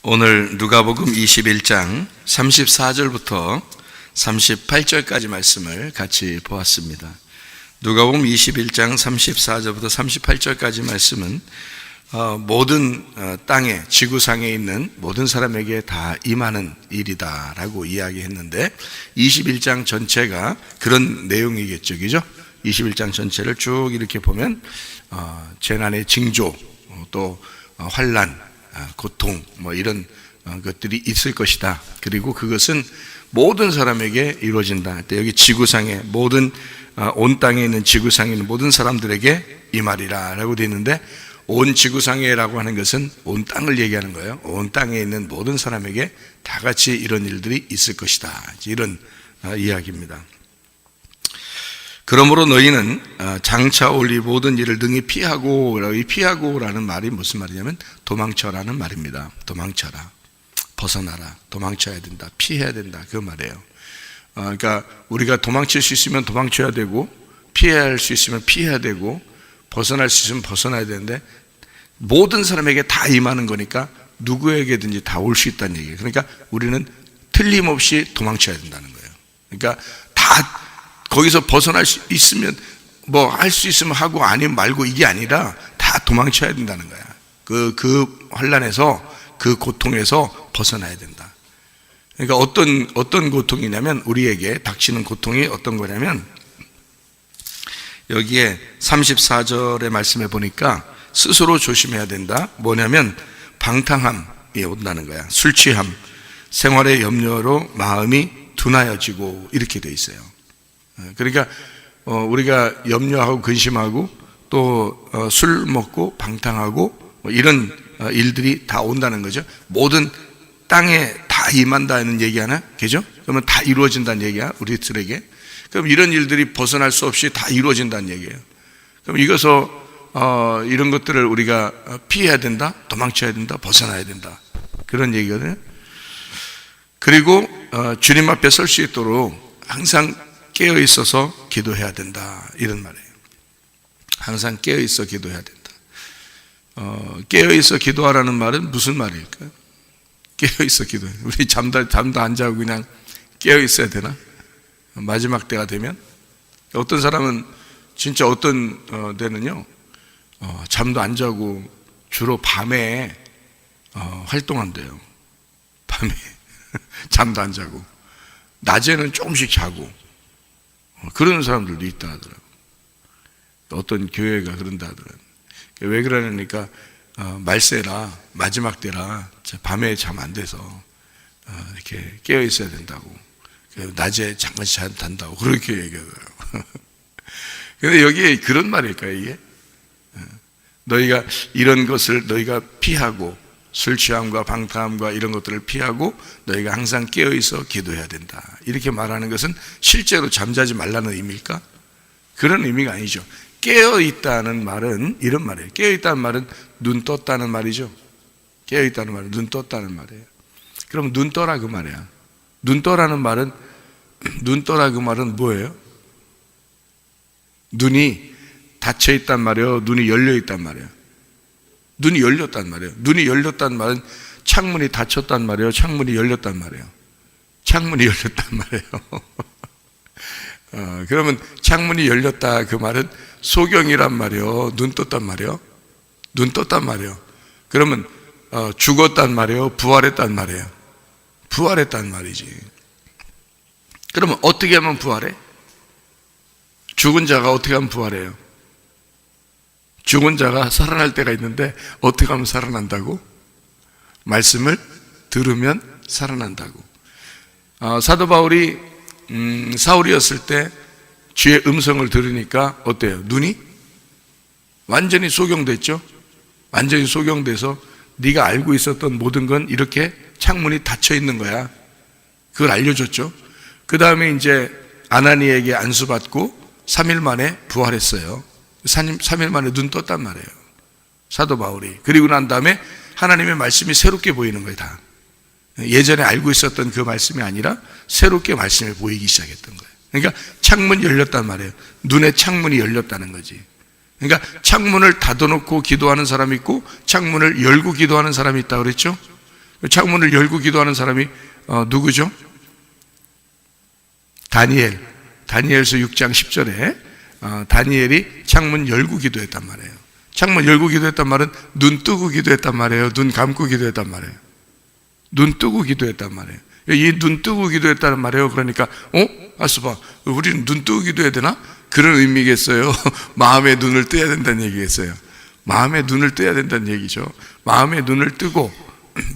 오늘 누가복음 21장 34절부터 38절까지 말씀을 같이 보았습니다. 누가복음 21장 34절부터 38절까지 말씀은 모든 땅에, 지구상에 있는 모든 사람에게 다 임하는 일이다라고 이야기했는데 21장 전체가 그런 내용이겠죠, 그죠? 21장 전체를 쭉 이렇게 보면 재난의 징조, 또 환난, 고통, 이런 것들이 있을 것이다. 그리고 그것은 모든 사람에게 이루어진다. 여기 지구상에 모든 온 땅에 있는 지구상에 있는 모든 사람들에게 임하리라 라고 되어 있는데, 온 지구상에라고 하는 것은 온 땅을 얘기하는 거예요. 온 땅에 있는 모든 사람에게 다 같이 이런 일들이 있을 것이다, 이런 이야기입니다. 그러므로 너희는 장차 올 이 모든 일을 능히 피하고, 이 피하고라는 말이 무슨 말이냐면 도망쳐라는 말입니다. 도망쳐라, 벗어나라, 도망쳐야 된다, 피해야 된다, 그 말이에요. 그러니까 우리가 도망칠 수 있으면 도망쳐야 되고, 피해야 할 수 있으면 피해야 되고, 벗어날 수 있으면 벗어나야 되는데, 모든 사람에게 다 임하는 거니까 누구에게든지 다 올 수 있다는 얘기예요. 그러니까 우리는 틀림없이 도망쳐야 된다는 거예요. 그러니까 다 거기서 벗어날 수 있으면 할 수 있으면 하고 아니면 말고, 이게 아니라 다 도망쳐야 된다는 거야. 그 환난에서, 그 고통에서 벗어나야 된다. 그러니까 어떤 고통이냐면, 우리에게 닥치는 고통이 어떤 거냐면, 여기에 34절의 말씀에 보니까 스스로 조심해야 된다. 뭐냐면 방탕함이 온다는 거야. 술 취함, 생활의 염려로 마음이 둔하여지고, 이렇게 돼 있어요. 그러니까 우리가 염려하고 근심하고 또 술 먹고 방탕하고 이런 일들이 다 온다는 거죠. 모든 땅에 다 임한다는 얘기 하나? 그죠? 그러면 다 이루어진다는 얘기야, 우리들에게. 그럼 이런 일들이 벗어날 수 없이 다 이루어진다는 얘기예요. 그럼 이것서 이런 것들을 우리가 피해야 된다, 도망쳐야 된다, 벗어나야 된다, 그런 얘기거든요. 그리고 주님 앞에 설 수 있도록 항상 깨어 있어서 기도해야 된다, 이런 말이에요. 항상 깨어 있어 기도해야 된다. 깨어 있어 기도하라는 말은 무슨 말일까요? 깨어 있어 기도해. 우리 잠도 안 자고 그냥 깨어 있어야 되나? 마지막 때가 되면? 어떤 사람은 진짜 어떤 데는요, 잠도 안 자고 주로 밤에 활동한대요. 밤에 잠도 안 자고 낮에는 조금씩 자고, 그런 사람들도 있다 하더라고요. 어떤 교회가 그런다 하더라고요. 왜 그러냐니까 말세라, 마지막 때라 밤에 잠 안 돼서 이렇게 깨어 있어야 된다고, 낮에 잠깐 잔다고 그렇게 얘기하더라고요. 근데 여기에 그런 말일까요, 이게? 너희가 이런 것을 너희가 피하고, 술 취함과 방탕함과 이런 것들을 피하고 너희가 항상 깨어있어 기도해야 된다, 이렇게 말하는 것은 실제로 잠자지 말라는 의미일까? 그런 의미가 아니죠. 깨어있다는 말은 이런 말이에요. 깨어있다는 말은 눈 떴다는 말이죠. 깨어있다는 말은 눈 떴다는 말이에요. 그럼 눈 떠라, 그 말이야. 눈 떠라는 말은, 눈 떠라 그 말은 뭐예요? 눈이 닫혀있단 말이에요, 눈이 열려있단 말이에요? 눈이 열렸단 말이에요. 눈이 열렸단 말은 창문이 닫혔단 말이에요, 창문이 열렸단 말이에요? 창문이 열렸단 말이에요. 그러면 창문이 열렸다 그 말은 소경이란 말이에요, 눈 떴단 말이에요? 눈 떴단 말이에요. 그러면 죽었단 말이에요, 부활했단 말이에요? 부활했단 말이지. 그러면 어떻게 하면 부활해? 죽은 자가 어떻게 하면 부활해요? 죽은 자가 살아날 때가 있는데 어떻게 하면 살아난다고? 말씀을 들으면 살아난다고. 사도 바울이 사울이었을 때 주의 음성을 들으니까 어때요? 눈이 완전히 소경됐죠? 완전히 소경돼서 네가 알고 있었던 모든 건 이렇게 창문이 닫혀 있는 거야. 그걸 알려줬죠. 그 다음에 이제 아나니에게 안수받고 3일 만에 부활했어요. 3일 만에 눈 떴단 말이에요, 사도 바울이. 그리고 난 다음에 하나님의 말씀이 새롭게 보이는 거예요, 다. 예전에 알고 있었던 그 말씀이 아니라 새롭게 말씀이 보이기 시작했던 거예요. 그러니까 창문이 열렸단 말이에요. 눈의 창문이 열렸다는 거지. 그러니까 창문을 닫아놓고 기도하는 사람이 있고 창문을 열고 기도하는 사람이 있다고 그랬죠. 창문을 열고 기도하는 사람이 누구죠? 다니엘. 다니엘서 6장 10절에 다니엘이 창문 열고 기도했단 말이에요. 창문 열고 기도했단 말은 눈 뜨고 기도했단 말이에요? 눈 감고 기도했단 말이에요? 눈 뜨고 기도했단 말이에요. 이 눈 뜨고 기도했다는 말이에요. 그러니까 아스바, 우리는 눈 뜨고 기도해야 되나? 그런 의미겠어요? 마음의 눈을 떠야 된다는 얘기겠어요? 마음의 눈을 떠야 된다는 얘기죠. 마음의 눈을 뜨고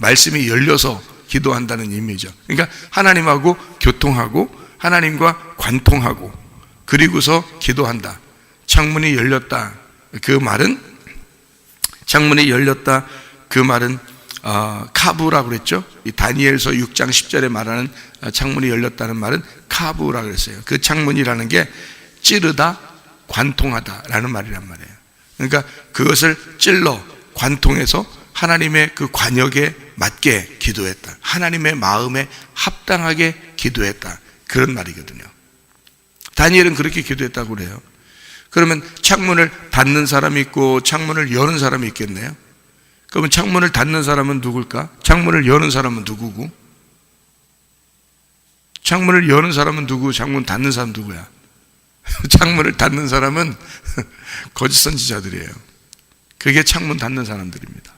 말씀이 열려서 기도한다는 의미죠. 그러니까 하나님하고 교통하고 하나님과 관통하고 그리고서 기도한다. 창문이 열렸다. 그 말은 창문이 열렸다. 그 말은 카부라고 그랬죠. 이 다니엘서 6장 10절에 말하는 창문이 열렸다는 말은 카부라고 그랬어요. 그 창문이라는 게 찌르다, 관통하다라는 말이란 말이에요. 그러니까 그것을 찔러 관통해서 하나님의 그 관역에 맞게 기도했다. 하나님의 마음에 합당하게 기도했다. 그런 말이거든요. 다니엘은 그렇게 기도했다고 그래요. 그러면 창문을 닫는 사람이 있고 창문을 여는 사람이 있겠네요. 그러면 창문을 닫는 사람은 누굴까? 창문을 여는 사람은 누구고? 창문을 여는 사람은 누구? 창문 닫는 사람 누구야? 창문을 닫는 사람은 거짓 선지자들이에요. 그게 창문 닫는 사람들입니다.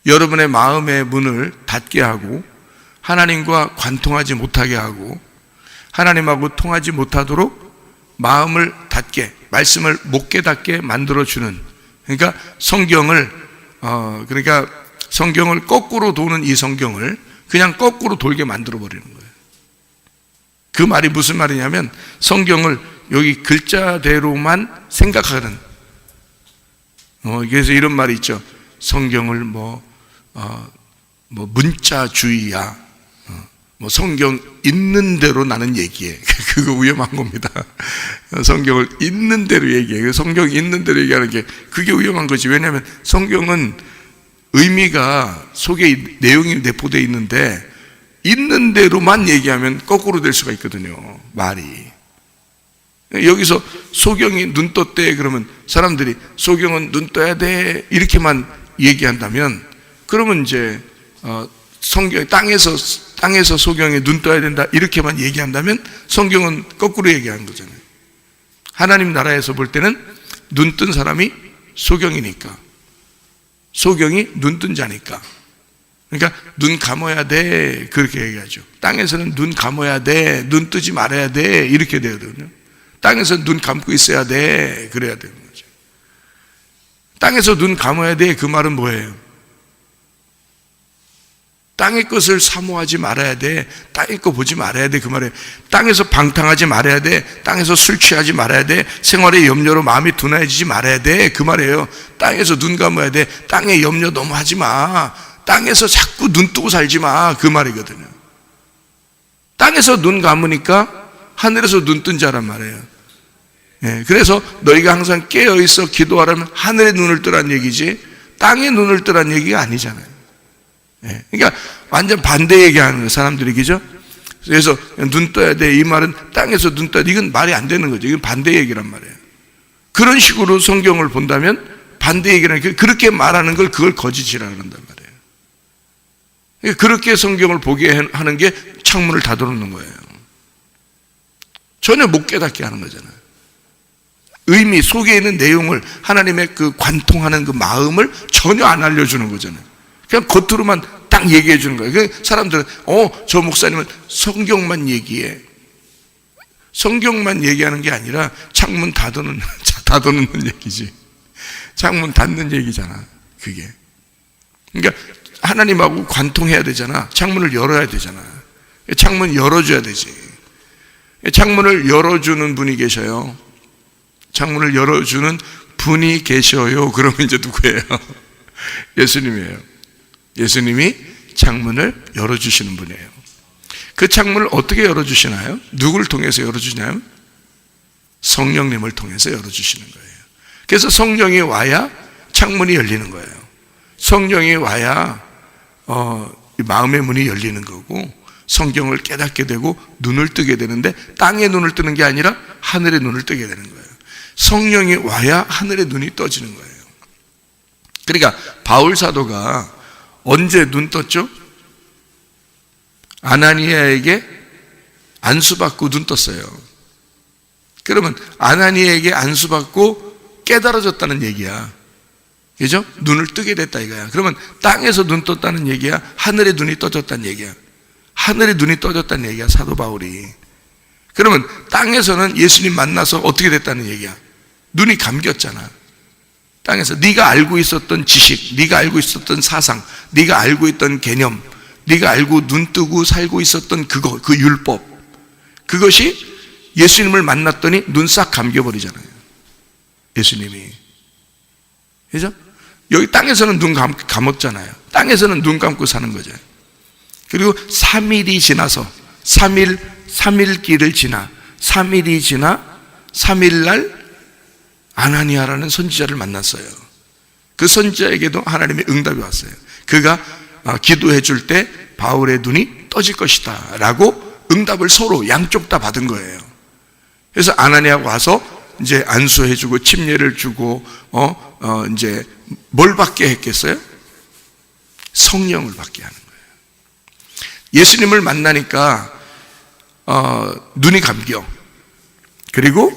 여러분의 마음의 문을 닫게 하고 하나님과 관통하지 못하게 하고 하나님하고 통하지 못하도록 마음을 닫게, 말씀을 못 깨닫게 만들어주는, 그러니까 성경을 거꾸로 도는 이 성경을 그냥 거꾸로 돌게 만들어버리는 거예요. 그 말이 무슨 말이냐면 성경을 여기 글자대로만 생각하는, 그래서 이런 말이 있죠. 성경을 문자주의야. 성경 있는 대로 나는 얘기해. 그거 위험한 겁니다. 성경을 있는 대로 얘기해. 성경 있는 대로 얘기하는 게 그게 위험한 거지. 왜냐하면 성경은 의미가 속에 내용이 내포되어 있는데 있는 대로만 얘기하면 거꾸로 될 수가 있거든요. 말이. 여기서 소경이 눈 떴대 그러면 사람들이 소경은 눈 떠야 돼 이렇게만 얘기한다면 그러면 이제 성경 땅에서 소경이 눈 떠야 된다 이렇게만 얘기한다면 성경은 거꾸로 얘기하는 거잖아요. 하나님 나라에서 볼 때는 눈 뜬 사람이 소경이니까, 소경이 눈 뜬 자니까. 그러니까 눈 감아야 돼 그렇게 얘기하죠. 땅에서는 눈 감아야 돼, 눈 뜨지 말아야 돼 이렇게 되거든요. 땅에서 눈 감고 있어야 돼 그래야 되는 거죠. 땅에서 눈 감아야 돼 그 말은 뭐예요? 땅의 것을 사모하지 말아야 돼, 땅의 거 보지 말아야 돼 그 말이에요. 땅에서 방탕하지 말아야 돼, 땅에서 술 취하지 말아야 돼, 생활의 염려로 마음이 둔해지지 말아야 돼 그 말이에요. 땅에서 눈 감아야 돼, 땅의 염려 너무 하지 마, 땅에서 자꾸 눈 뜨고 살지 마 그 말이거든요. 땅에서 눈 감으니까 하늘에서 눈 뜬 자란 말이에요. 그래서 너희가 항상 깨어있어 기도하라면 하늘의 눈을 뜨란 얘기지 땅의 눈을 뜨란 얘기가 아니잖아요. 그러니까 완전 반대 얘기하는 거예요, 사람들이. 그죠? 그래서 눈 떠야 돼 이 말은 땅에서 눈 떠야 돼 이건 말이 안 되는 거죠. 이건 반대 얘기란 말이에요. 그런 식으로 성경을 본다면 반대 얘기라는 게 그렇게 말하는 걸 그걸 거짓이라 그런단 말이에요. 그렇게 성경을 보게 하는 게 창문을 닫아놓는 거예요. 전혀 못 깨닫게 하는 거잖아요. 의미 속에 있는 내용을 하나님의 그 관통하는 그 마음을 전혀 안 알려주는 거잖아요. 그냥 겉으로만 딱 얘기해 주는 거예요. 사람들은 저 목사님은 성경만 얘기해. 성경만 얘기하는 게 아니라 창문 닫아놓는 얘기지. 창문 닫는 얘기잖아 그게. 그러니까 하나님하고 관통해야 되잖아. 창문을 열어야 되잖아. 창문 열어줘야 되지. 창문을 열어주는 분이 계셔요. 창문을 열어주는 분이 계셔요. 그러면 이제 누구예요? 예수님이에요. 예수님이 창문을 열어주시는 분이에요. 그 창문을 어떻게 열어주시나요? 누구를 통해서 열어주시나요? 성령님을 통해서 열어주시는 거예요. 그래서 성령이 와야 창문이 열리는 거예요. 성령이 와야 마음의 문이 열리는 거고 성경을 깨닫게 되고 눈을 뜨게 되는데 땅의 눈을 뜨는 게 아니라 하늘의 눈을 뜨게 되는 거예요. 성령이 와야 하늘의 눈이 떠지는 거예요. 그러니까 바울 사도가 언제 눈 떴죠? 아나니아에게 안수받고 눈 떴어요. 그러면 아나니아에게 안수받고 깨달아졌다는 얘기야. 그죠? 눈을 뜨게 됐다 이거야. 그러면 땅에서 눈 떴다는 얘기야? 하늘에 눈이 떠졌다는 얘기야? 하늘에 눈이 떠졌다는 얘기야, 사도 바울이. 그러면 땅에서는 예수님 만나서 어떻게 됐다는 얘기야? 눈이 감겼잖아. 땅에서 네가 알고 있었던 지식, 네가 알고 있었던 사상, 네가 알고 있던 개념, 네가 알고 눈 뜨고 살고 있었던 그거, 그 율법, 그것이 예수님을 만났더니 눈 싹 감겨버리잖아요. 예수님이. 그죠? 여기 땅에서는 눈 감았잖아요. 땅에서는 눈 감고 사는 거죠. 그리고 3일이 지나서 3일 길을 지나 3일이 지나 3일 날 아나니아라는 선지자를 만났어요. 그 선지자에게도 하나님의 응답이 왔어요. 그가 기도해 줄 때 바울의 눈이 떠질 것이다 라고 응답을 서로 양쪽 다 받은 거예요. 그래서 아나니아가 와서 이제 안수해 주고 침례를 주고 이제 뭘 받게 했겠어요? 성령을 받게 하는 거예요. 예수님을 만나니까 눈이 감겨. 그리고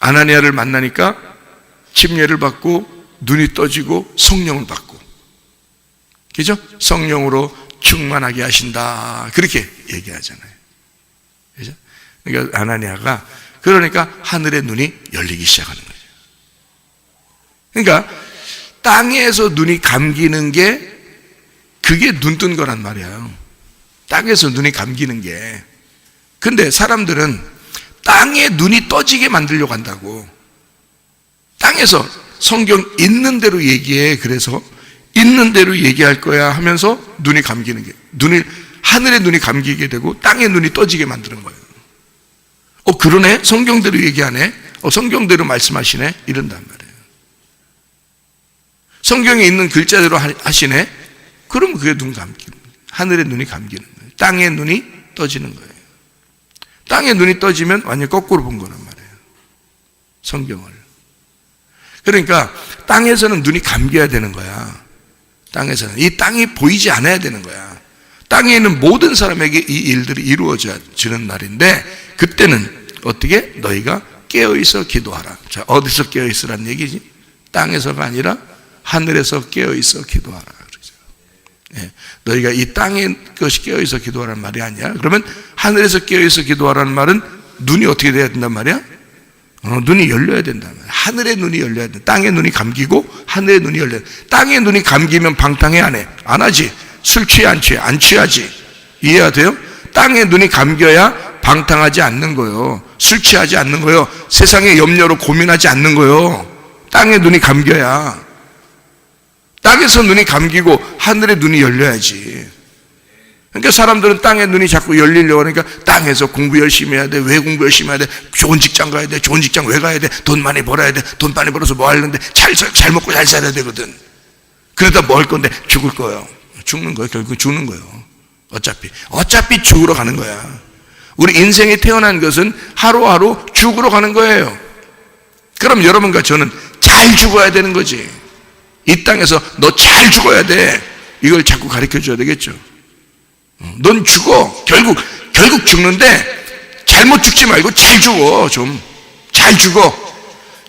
아나니아를 만나니까 침례를 받고 눈이 떠지고 성령을 받고, 그죠? 성령으로 충만하게 하신다 그렇게 얘기하잖아요. 그죠? 그러니까 아나니아가 그러니까 하늘의 눈이 열리기 시작하는 거죠. 그러니까 땅에서 눈이 감기는 게 그게 눈 뜬 거란 말이에요. 땅에서 눈이 감기는 게. 근데 사람들은 땅에 눈이 떠지게 만들려고 한다고. 땅에서 성경 있는 대로 얘기해. 그래서 있는 대로 얘기할 거야 하면서 눈이 감기는 게, 하늘에 눈이 감기게 되고 땅에 눈이 떠지게 만드는 거예요. 그러네? 성경대로 얘기하네? 성경대로 말씀하시네? 이런단 말이에요. 성경에 있는 글자대로 하시네? 그럼 그게 눈 감기는 거예요. 하늘에 눈이 감기는 거예요. 땅에 눈이 떠지는 거예요. 땅에 눈이 떠지면 완전히 거꾸로 본 거란 말이에요. 성경을. 그러니까 땅에서는 눈이 감겨야 되는 거야. 땅에서는. 이 땅이 보이지 않아야 되는 거야. 땅에 있는 모든 사람에게 이 일들이 이루어지는 날인데, 그때는 어떻게? 너희가 깨어있어 기도하라. 자, 어디서 깨어있으란 얘기지? 땅에서가 아니라 하늘에서 깨어있어 기도하라. 그러죠. 예, 너희가 이 땅에 것이 깨어있어 기도하라는 말이 아니야. 그러면 하늘에서 깨어있어 기도하라는 말은 눈이 어떻게 돼야 된단 말이야? 눈이 열려야 된단 말이야. 하늘의 눈이 열려야 돼. 땅의 눈이 감기고 하늘의 눈이 열려야 돼. 땅의 눈이 감기면 방탕해 안 해? 안 하지. 술 취해 안 취해? 안 취하지. 이해가 돼요? 땅의 눈이 감겨야 방탕하지 않는 거예요. 술 취하지 않는 거예요. 세상의 염려로 고민하지 않는 거예요. 땅의 눈이 감겨야. 땅에서 눈이 감기고 하늘의 눈이 열려야지. 그러니까 사람들은 땅의 눈이 자꾸 열리려고 하니까 땅에서 공부 열심히 해야 돼. 왜 공부 열심히 해야 돼? 좋은 직장 가야 돼. 좋은 직장 왜 가야 돼? 돈 많이 벌어야 돼. 돈 많이 벌어서 뭐 하려는데 잘 먹고 잘 살아야 되거든. 그러다 뭐 할 건데? 죽을 거예요. 죽는 거예요. 결국 죽는 거예요. 어차피 죽으러 가는 거야. 우리 인생에 태어난 것은 하루하루 죽으러 가는 거예요. 그럼 여러분과 저는 잘 죽어야 되는 거지. 이 땅에서 너 잘 죽어야 돼. 이걸 자꾸 가르쳐 줘야 되겠죠. 넌 죽어. 결국 죽는데 잘못 죽지 말고 잘 죽어. 좀 잘 죽어.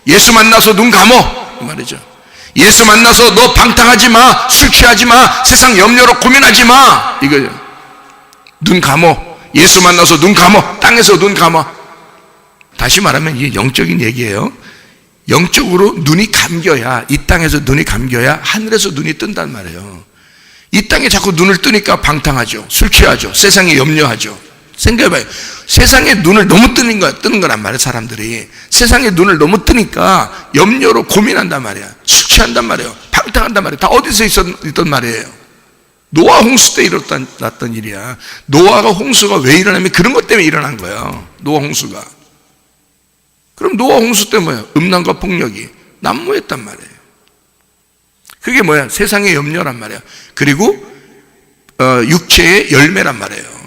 예수 만나서 눈 감어. 그 말이죠. 예수 만나서 너 방탕하지 마. 술 취하지 마. 세상 염려로 고민하지 마. 이거죠. 눈 감어. 예수 만나서 눈 감어. 땅에서 눈 감어. 다시 말하면 이게 영적인 얘기예요. 영적으로 눈이 감겨야, 이 땅에서 눈이 감겨야 하늘에서 눈이 뜬단 말이에요. 이 땅에 자꾸 눈을 뜨니까 방탕하죠. 술 취하죠. 세상에 염려하죠. 생각해봐요. 세상에 눈을 너무 뜨는 거란 말이에요. 사람들이 세상에 눈을 너무 뜨니까 염려로 고민한단 말이야. 술 취한단 말이에요. 방탕한단 말이에요. 다 어디서 있던 말이에요. 노아 홍수 때 일어났던 일이야. 노아가 홍수가 왜 일어나면 그런 것 때문에 일어난 거예요. 노아 홍수가. 그럼 노아 홍수 때 뭐야? 음란과 폭력이 난무했단 말이에요. 그게 뭐야? 세상의 염려란 말이야. 그리고 육체의 열매란 말이에요.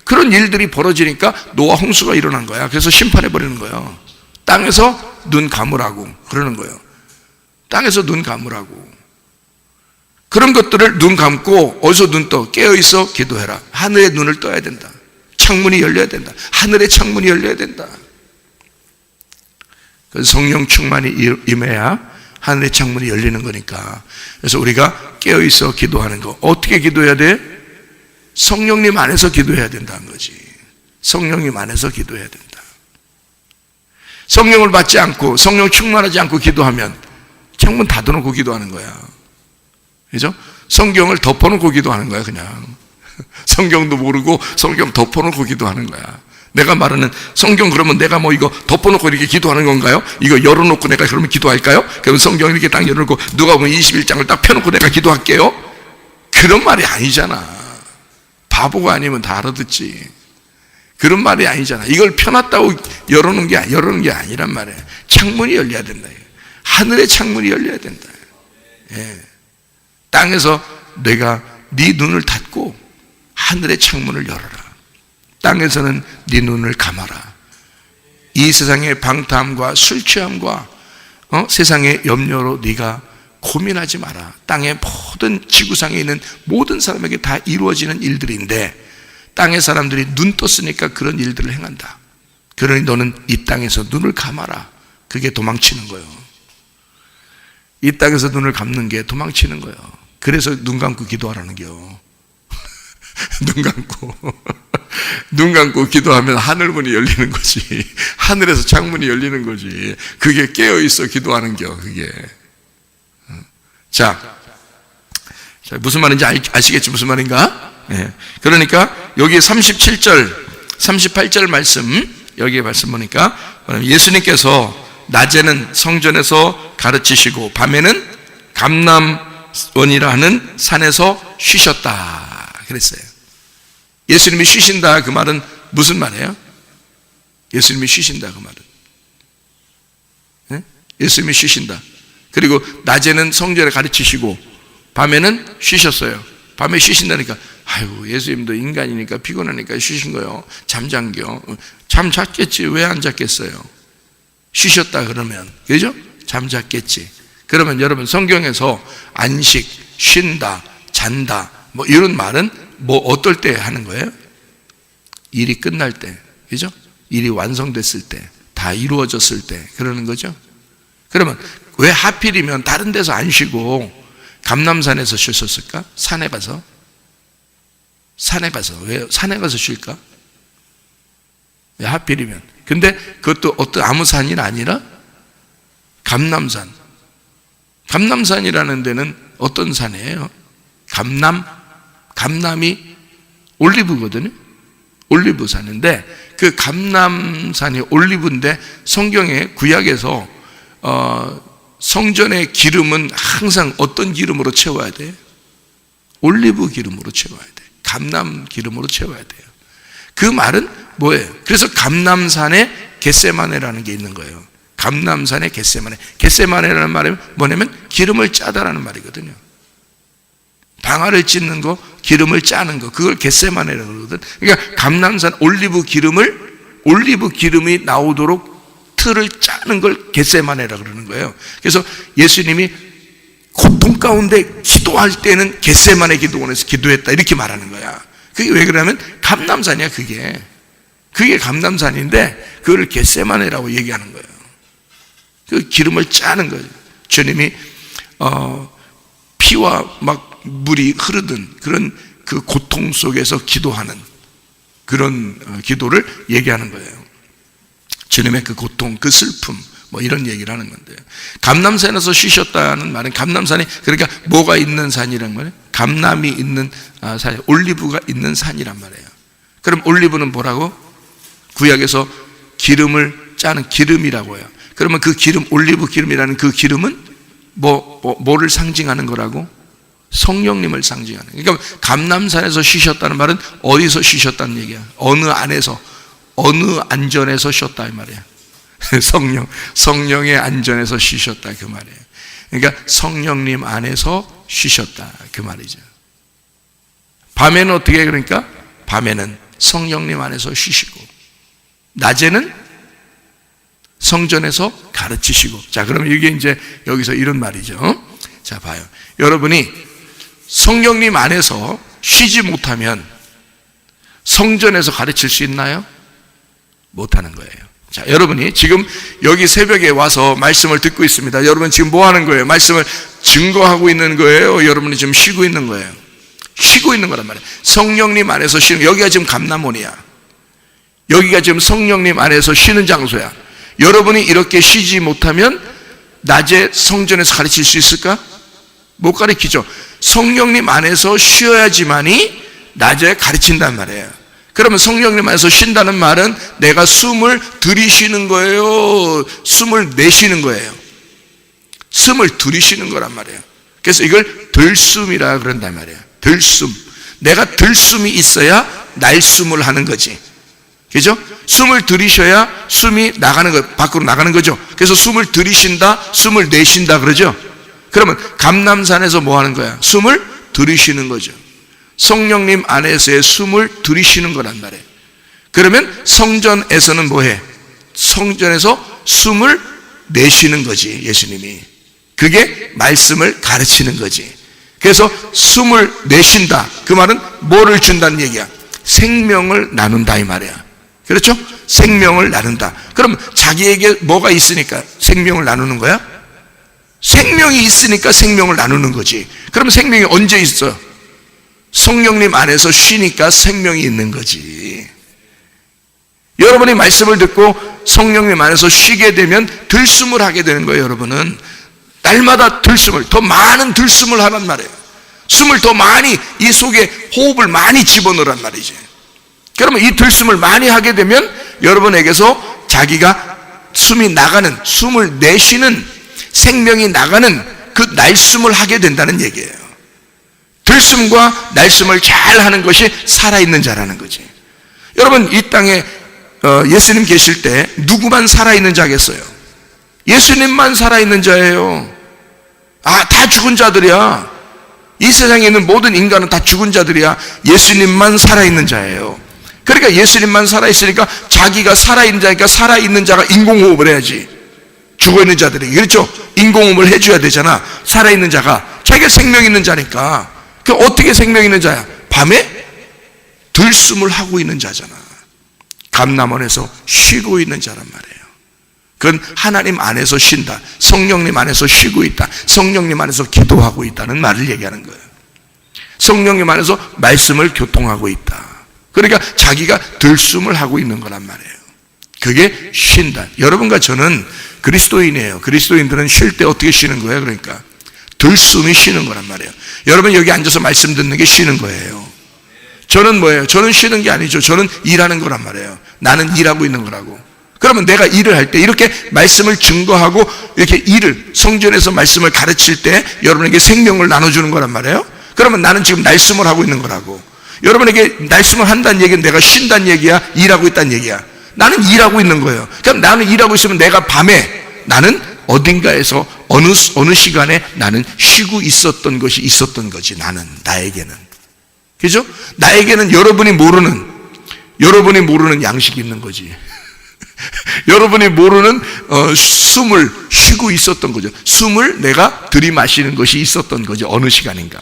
그런 일들이 벌어지니까 노아 홍수가 일어난 거야. 그래서 심판해버리는 거예요. 땅에서 눈 감으라고 그러는 거예요. 땅에서 눈 감으라고. 그런 것들을 눈 감고 어디서 눈 떠? 깨어있어 기도해라. 하늘에 눈을 떠야 된다. 창문이 열려야 된다. 하늘의 창문이 열려야 된다. 그래서 성령 충만이 임해야 하늘의 창문이 열리는 거니까. 그래서 우리가 깨어있어 기도하는 거. 어떻게 기도해야 돼? 성령님 안에서 기도해야 된다는 거지. 성령님 안에서 기도해야 된다. 성령을 받지 않고 성령 충만하지 않고 기도하면 창문 닫아놓고 기도하는 거야. 그죠? 성경을 덮어놓고 기도하는 거야 그냥. 성경도 모르고 성경 덮어놓고 기도하는 거야. 내가 말하는 성경 그러면 내가 뭐 이거 덮어놓고 이렇게 기도하는 건가요? 이거 열어놓고 내가 그러면 기도할까요? 그러면 성경 이렇게 딱 열어놓고 누가 보면 21장을 딱 펴놓고 내가 기도할게요? 그런 말이 아니잖아. 바보가 아니면 다 알아듣지. 그런 말이 아니잖아. 이걸 펴놨다고 열어놓은 게 아니란 말이에요. 창문이 열려야 된다. 하늘의 창문이 열려야 된다. 예. 땅에서 내가 네 눈을 닫고 하늘의 창문을 열어라. 땅에서는 네 눈을 감아라. 이 세상의 방탕함과 술 취함과 세상의 염려로 네가 고민하지 마라. 땅의 모든 지구상에 있는 모든 사람에게 다 이루어지는 일들인데 땅의 사람들이 눈 떴으니까 그런 일들을 행한다. 그러니 너는 이 땅에서 눈을 감아라. 그게 도망치는 거예요. 이 땅에서 눈을 감는 게 도망치는 거예요. 그래서 눈 감고 기도하라는 겨. 눈 감고 기도하면 하늘문이 열리는 거지. 하늘에서 창문이 열리는 거지. 그게 깨어있어 기도하는 겨 그게. 자, 무슨 말인지 아시겠지 무슨 말인가? 네. 그러니까 여기 37절 38절 말씀, 여기에 말씀 보니까 예수님께서 낮에는 성전에서 가르치시고 밤에는 감람원이라 하는 산에서 쉬셨다 그랬어요. 예수님이 쉬신다 그 말은 무슨 말이에요? 예수님이 쉬신다 그 말은, 네? 예수님이 쉬신다. 그리고 낮에는 성전에 가르치시고 밤에는 쉬셨어요. 밤에 쉬신다니까 아이고 예수님도 인간이니까 피곤하니까 쉬신 거요. 잠잠겨. 잠 잤겠지. 왜 안 잤겠어요? 쉬셨다 그러면, 그죠? 잠 잤겠지. 그러면 여러분 성경에서 안식, 쉰다, 잔다 뭐 이런 말은 뭐 어떨 때 하는 거예요? 일이 끝날 때, 그죠? 일이 완성됐을 때, 다 이루어졌을 때 그러는 거죠. 그러면 왜 하필이면 다른 데서 안 쉬고 감람산에서 쉬셨을까? 산에 가서 왜 산에 가서 쉴까? 왜 하필이면? 근데 그것도 어떤 아무 산이 아니라 감람산. 감람산이라는 데는 어떤 산이에요? 감남이 올리브거든요. 올리브산인데 그 감람산이 올리브인데 성경에 구약에서 성전의 기름은 항상 어떤 기름으로 채워야 돼요? 올리브 기름으로 채워야 돼요. 감람 기름으로 채워야 돼요. 그 말은 뭐예요? 그래서 감람산에 겟세마네라는 게 있는 거예요. 감람산의 겟세마네. 겟세마네라는 말은 뭐냐면 기름을 짜다라는 말이거든요. 방아를 찢는 거, 기름을 짜는 거, 그걸 겟세마네라고 그러거든. 그러니까 감람산 올리브 기름이 나오도록 틀을 짜는 걸 겟세마네라고 그러는 거예요. 그래서 예수님이 고통 가운데 기도할 때는 겟세마네 기도원에서 기도했다 이렇게 말하는 거야. 그게 왜 그러냐면 감람산이야. 그게 감람산인데 그걸 겟세마네라고 얘기하는 거예요. 그 기름을 짜는 거예요. 주님이 피와 막 물이 흐르던 그런 그 고통 속에서 기도하는 그런 기도를 얘기하는 거예요. 주님의 그 고통, 그 슬픔, 뭐 이런 얘기를 하는 건데요. 감람산에서 쉬셨다는 말은 감람산이 그러니까 뭐가 있는 산이란 말이에요? 감람이 있는 산, 올리브가 있는 산이란 말이에요. 그럼 올리브는 뭐라고? 구약에서 기름을 짜는 기름이라고 해요. 그러면 그 기름, 올리브 기름이라는 그 기름은 뭐를 상징하는 거라고? 성령님을 상징하는. 그러니까 감람산에서 쉬셨다는 말은 어디서 쉬셨다는 얘기야? 어느 안전에서 쉬었다 이 말이야. 성령의 안전에서 쉬셨다 그 말이에요. 그러니까 성령님 안에서 쉬셨다 그 말이죠. 밤에는 어떻게? 그러니까 밤에는 성령님 안에서 쉬시고 낮에는 성전에서 가르치시고. 자, 그러면 이게 이제 여기서 이런 말이죠. 자, 봐요. 여러분이 성령님 안에서 쉬지 못하면 성전에서 가르칠 수 있나요? 못하는 거예요. 자, 여러분이 지금 여기 새벽에 와서 말씀을 듣고 있습니다. 여러분 지금 뭐 하는 거예요? 말씀을 증거하고 있는 거예요? 여러분이 지금 쉬고 있는 거예요? 쉬고 있는 거란 말이에요. 성령님 안에서 쉬는, 여기가 지금 감람원이야. 여기가 지금 성령님 안에서 쉬는 장소야. 여러분이 이렇게 쉬지 못하면 낮에 성전에서 가르칠 수 있을까? 못 가르치죠. 성령님 안에서 쉬어야지만이 낮에 가르친단 말이에요. 그러면 성령님 안에서 쉰다는 말은 내가 숨을 들이쉬는 거예요? 숨을 내쉬는 거예요? 숨을 들이쉬는 거란 말이에요. 그래서 이걸 들숨이라 그런단 말이에요. 들숨. 내가 들숨이 있어야 날숨을 하는 거지. 그죠? 숨을 들이셔야 숨이 나가는 거, 밖으로 나가는 거죠. 그래서 숨을 들이쉰다, 숨을 내쉰다 그러죠? 그러면 감람산에서 뭐 하는 거야? 숨을 들이쉬는 거죠. 성령님 안에서의 숨을 들이쉬는 거란 말이에요. 그러면 성전에서는 뭐 해? 성전에서 숨을 내쉬는 거지, 예수님이. 그게 말씀을 가르치는 거지. 그래서 숨을 내쉰다. 그 말은 뭐를 준다는 얘기야? 생명을 나눈다 이 말이야. 그렇죠? 생명을 나눈다. 그럼 자기에게 뭐가 있으니까 생명을 나누는 거야? 생명이 있으니까 생명을 나누는 거지. 그럼 생명이 언제 있어? 성령님 안에서 쉬니까 생명이 있는 거지. 여러분이 말씀을 듣고 성령님 안에서 쉬게 되면 들숨을 하게 되는 거예요. 여러분은 날마다 들숨을, 더 많은 들숨을 하란 말이에요. 숨을 더 많이, 이 속에 호흡을 많이 집어넣으란 말이지. 그러면 이 들숨을 많이 하게 되면 여러분에게서 자기가 숨이 나가는, 숨을 내쉬는, 생명이 나가는 그 날숨을 하게 된다는 얘기예요. 들숨과 날숨을 잘 하는 것이 살아있는 자라는 거지. 여러분, 이 땅에 예수님 계실 때 누구만 살아있는 자겠어요? 예수님만 살아있는 자예요. 다 죽은 자들이야. 이 세상에 있는 모든 인간은 다 죽은 자들이야. 예수님만 살아있는 자예요. 그러니까 예수님만 살아있으니까 자기가 살아있는 자니까 살아있는 자가 인공호흡을 해야지. 죽어있는 자들이. 그렇죠? 인공호흡을 해줘야 되잖아. 살아있는 자가. 자기가 생명 있는 자니까. 그 어떻게 생명 있는 자야? 밤에 들숨을 하고 있는 자잖아. 감람원에서 쉬고 있는 자란 말이에요. 그건 하나님 안에서 쉰다. 성령님 안에서 쉬고 있다. 성령님 안에서 기도하고 있다는 말을 얘기하는 거예요. 성령님 안에서 말씀을 교통하고 있다. 그러니까 자기가 들숨을 하고 있는 거란 말이에요. 그게 쉰다. 여러분과 저는 그리스도인이에요. 그리스도인들은 쉴 때 어떻게 쉬는 거예요? 그러니까 들숨이 쉬는 거란 말이에요. 여러분 여기 앉아서 말씀 듣는 게 쉬는 거예요. 저는 뭐예요? 저는 쉬는 게 아니죠. 저는 일하는 거란 말이에요. 나는 일하고 있는 거라고. 그러면 내가 일을 할 때 이렇게 말씀을 증거하고 이렇게 일을, 성전에서 말씀을 가르칠 때 여러분에게 생명을 나눠주는 거란 말이에요. 그러면 나는 지금 날숨을 하고 있는 거라고. 여러분에게 날숨을 한다는 얘기는 내가 쉰다는 얘기야? 일하고 있다는 얘기야? 나는 일하고 있는 거예요. 그럼 나는 일하고 있으면 내가 밤에 나는 어딘가에서 어느 시간에 나는 쉬고 있었던 것이 있었던 거지. 나에게는. 그죠? 나에게는 여러분이 모르는 양식이 있는 거지. 여러분이 모르는 숨을 쉬고 있었던 거죠. 숨을 내가 들이마시는 것이 있었던 거죠. 어느 시간인가.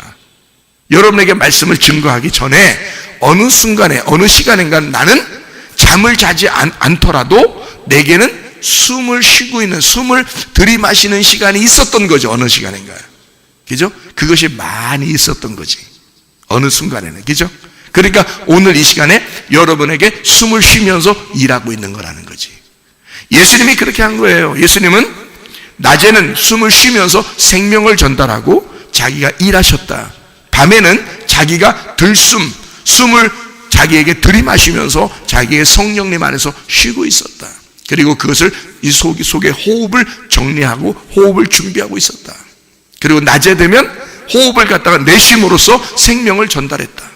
여러분에게 말씀을 증거하기 전에 어느 순간에 어느 시간인가 나는 잠을 자지 않더라도 내게는 숨을 쉬고 있는, 숨을 들이마시는 시간이 있었던 거죠. 어느 시간인가. 그죠? 그것이 많이 있었던 거지. 어느 순간에는. 그죠? 그러니까 오늘 이 시간에 여러분에게 숨을 쉬면서 일하고 있는 거라는 거지. 예수님이 그렇게 한 거예요. 예수님은 낮에는 숨을 쉬면서 생명을 전달하고 자기가 일하셨다. 밤에는 자기가 숨을 자기에게 들이마시면서 자기의 성령님 안에서 쉬고 있었다. 그리고 그것을 이 속에 호흡을 정리하고 호흡을 준비하고 있었다. 그리고 낮에 되면 호흡을 갖다가 내쉼으로써 생명을 전달했다.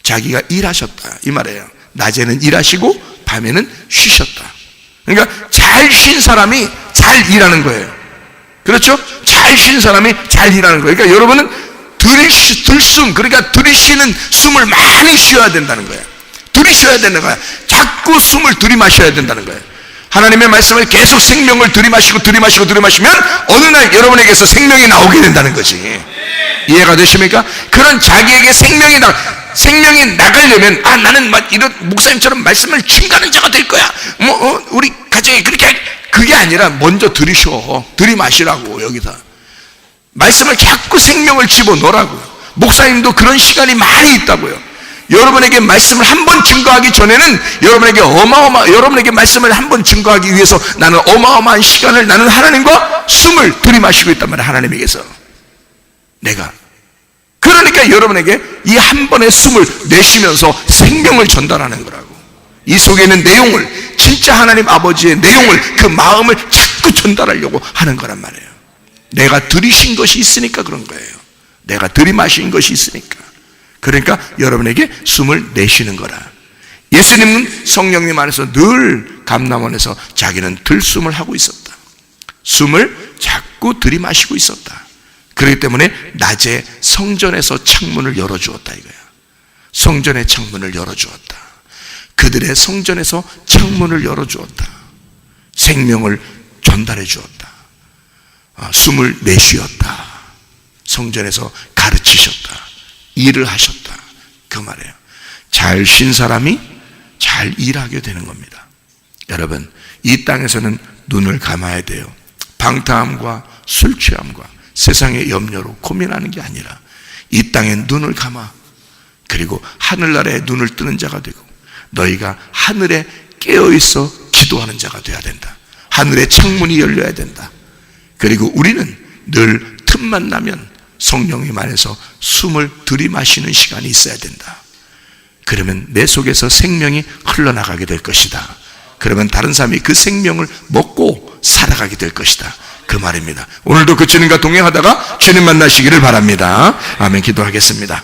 자기가 일하셨다 이 말이에요. 낮에는 일하시고 밤에는 쉬셨다. 그러니까 잘 쉰 사람이 잘 일하는 거예요. 그렇죠? 잘 쉰 사람이 잘 일하는 거예요. 그러니까 여러분은 들숨, 그러니까 들이쉬는 숨을 많이 쉬어야 된다는 거예요. 들이쉬어야 되는 거야. 자꾸 숨을 들이마셔야 된다는 거예요. 하나님의 말씀을 계속 생명을 들이마시면 어느 날 여러분에게서 생명이 나오게 된다는 거지. 이해가 되십니까? 그런 자기에게 생명이 나가려면, 나는 이런 목사님처럼 말씀을 증거하는 자가 될 거야. 우리 가정에 그게 아니라 먼저 들이마시라고. 여기서 말씀을 자꾸 생명을 집어넣으라고. 목사님도 그런 시간이 많이 있다고요. 여러분에게 말씀을 한 번 증거하기 전에는 여러분에게 말씀을 한 번 증거하기 위해서 나는 어마어마한 시간을 나는 하나님과 숨을 들이마시고 있단 말이야. 하나님에게서 그러니까 여러분에게 이 한 번의 숨을 내쉬면서 생명을 전달하는 거라고. 이 속에 있는 내용을, 진짜 하나님 아버지의 내용을, 그 마음을 자꾸 전달하려고 하는 거란 말이에요. 내가 들이신 것이 있으니까 그런 거예요. 내가 들이마신 것이 있으니까. 그러니까 여러분에게 숨을 내쉬는 거라. 예수님은 성령님 안에서 늘 감람원에서 자기는 들숨을 하고 있었다. 숨을 자꾸 들이마시고 있었다. 그렇기 때문에 낮에 성전에서 창문을 열어주었다 이거야. 성전의 창문을 열어주었다. 그들의 성전에서 창문을 열어주었다. 생명을 전달해 주었다. 숨을 내쉬었다. 성전에서 가르치셨다. 일을 하셨다. 그 말이에요. 잘 쉰 사람이 잘 일하게 되는 겁니다. 여러분, 이 땅에서는 눈을 감아야 돼요. 방탕함과 술 취함과 세상의 염려로 고민하는 게 아니라 이 땅에 눈을 감아, 그리고 하늘나라에 눈을 뜨는 자가 되고 너희가 하늘에 깨어있어 기도하는 자가 되어야 된다. 하늘의 창문이 열려야 된다. 그리고 우리는 늘 틈만 나면 성령님 안에서 숨을 들이마시는 시간이 있어야 된다. 그러면 내 속에서 생명이 흘러나가게 될 것이다. 그러면 다른 사람이 그 생명을 먹고 살아가게 될 것이다. 그 말입니다. 오늘도 그 주님과 동행하다가 주님 만나시기를 바랍니다. 아멘. 기도하겠습니다.